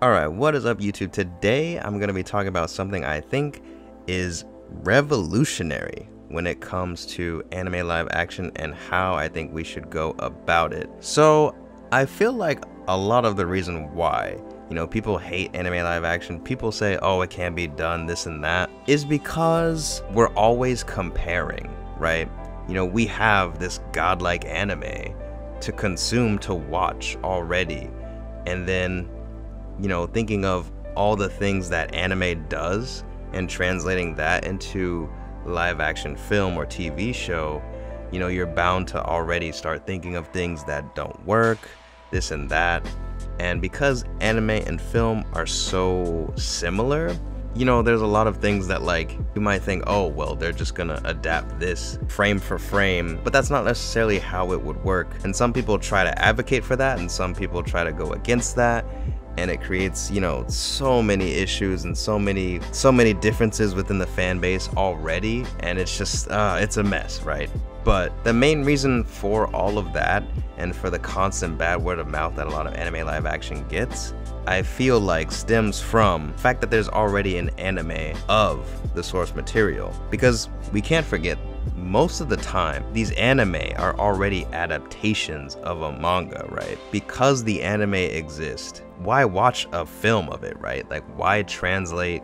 Alright, what is up YouTube? Today I'm going to be talking about something I think is revolutionary when it comes to anime live action and how I think we should go about it. So I feel like a lot of the reason why, people hate anime live action, people say, oh, it can't be done, this and that, is because we're always comparing, right? We have this godlike anime to consume, to watch already, and then thinking of all the things that anime does and translating that into live action film or TV show, you're bound to already start thinking of things that don't work, this and that. And because anime and film are so similar, there's a lot of things that you might think, oh, well, they're just gonna adapt this frame for frame, but that's not necessarily how it would work. And some people try to advocate for that, and some people try to go against that. And it creates, so many issues and so many differences within the fan base already. And it's just, it's a mess, right? But the main reason for all of that and for the constant bad word of mouth that a lot of anime live action gets, I feel like stems from the fact that there's already an anime of the source material. Because we can't forget, most of the time, these anime are already adaptations of a manga, right? Because the anime exists, why watch a film of it, right? Why translate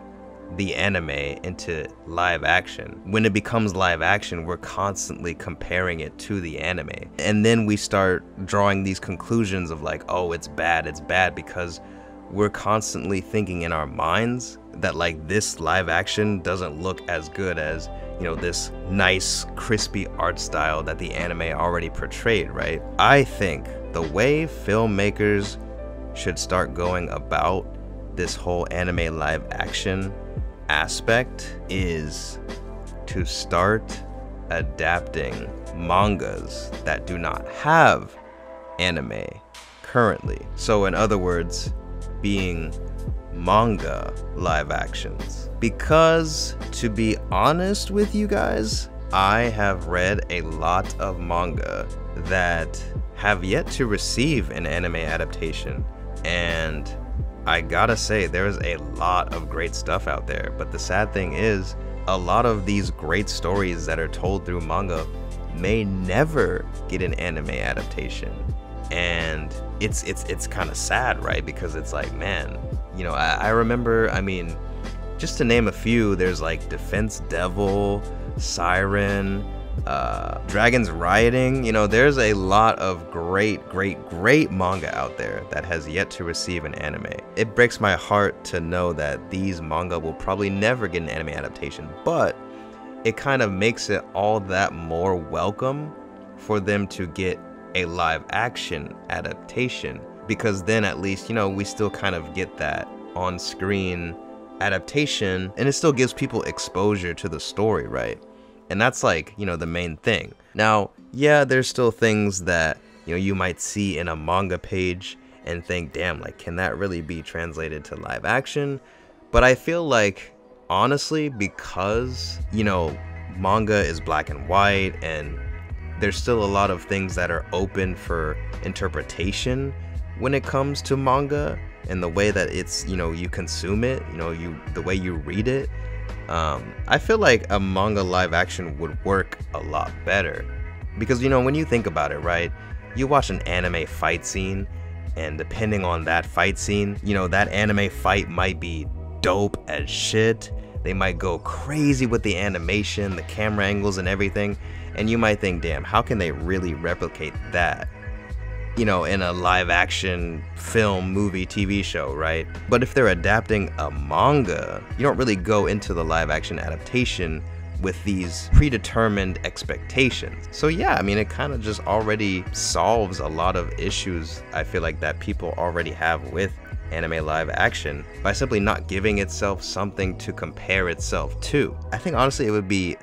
the anime into live action? When it becomes live action, we're constantly comparing it to the anime. And then we start drawing these conclusions of oh, it's bad because we're constantly thinking in our minds that this live action doesn't look as good as this nice crispy art style that the anime already portrayed, right? I think the way filmmakers should start going about this whole anime live action aspect is to start adapting mangas that do not have anime currently. So in other words, being manga live actions. Because to be honest with you guys, I have read a lot of manga that have yet to receive an anime adaptation, and I gotta say there's a lot of great stuff out there. But the sad thing is, a lot of these great stories that are told through manga may never get an anime adaptation. And it's kind of sad, right? Because it's man, I remember, just to name a few, there's Defense Devil, Siren, Dragons Rioting. There's a lot of great manga out there that has yet to receive an anime. It breaks my heart to know that these manga will probably never get an anime adaptation, but it kind of makes it all that more welcome for them to get a live action adaptation, because then at least we still kind of get that on screen adaptation, and it still gives people exposure to the story, right? And that's the main thing. Now, yeah, there's still things that you might see in a manga page and think, damn, can that really be translated to live action? But I feel honestly, because manga is black and white, and there's still a lot of things that are open for interpretation when it comes to manga and the way that it's, you consume it, the way you read it. I feel like a manga live action would work a lot better. Because, when you think about it, right, you watch an anime fight scene, and depending on that fight scene, that anime fight might be dope as shit. They might go crazy with the animation, the camera angles and everything. And you might think, damn, how can they really replicate that, in a live action film, movie, TV show, right? But if they're adapting a manga, you don't really go into the live action adaptation with these predetermined expectations. So yeah, it kind of just already solves a lot of issues, I feel that people already have with anime live action by simply not giving itself something to compare itself to. I think honestly it would be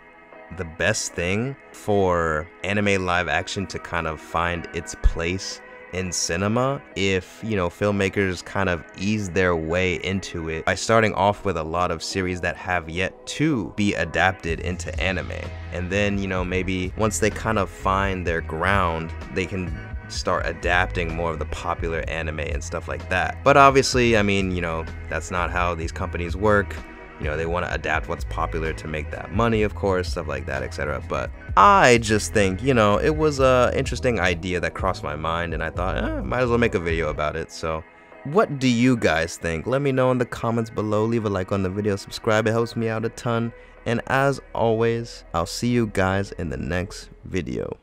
the best thing for anime live action to kind of find its place in cinema if, filmmakers kind of ease their way into it by starting off with a lot of series that have yet to be adapted into anime. And then, maybe once they kind of find their ground, they can start adapting more of the popular anime and stuff like that. But obviously, I mean, you know, that's not how these companies work. You know, they want to adapt what's popular to make that money, of course, stuff like that, etc. But I just think, you know, it was an interesting idea that crossed my mind, and I thought, might as well make a video about it. So what do you guys think? Let me know in the comments below. Leave a like on the video, subscribe, it helps me out a ton. And as always, I'll see you guys in the next video.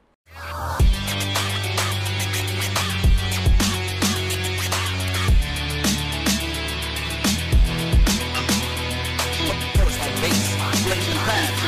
First like bass, blazing fast.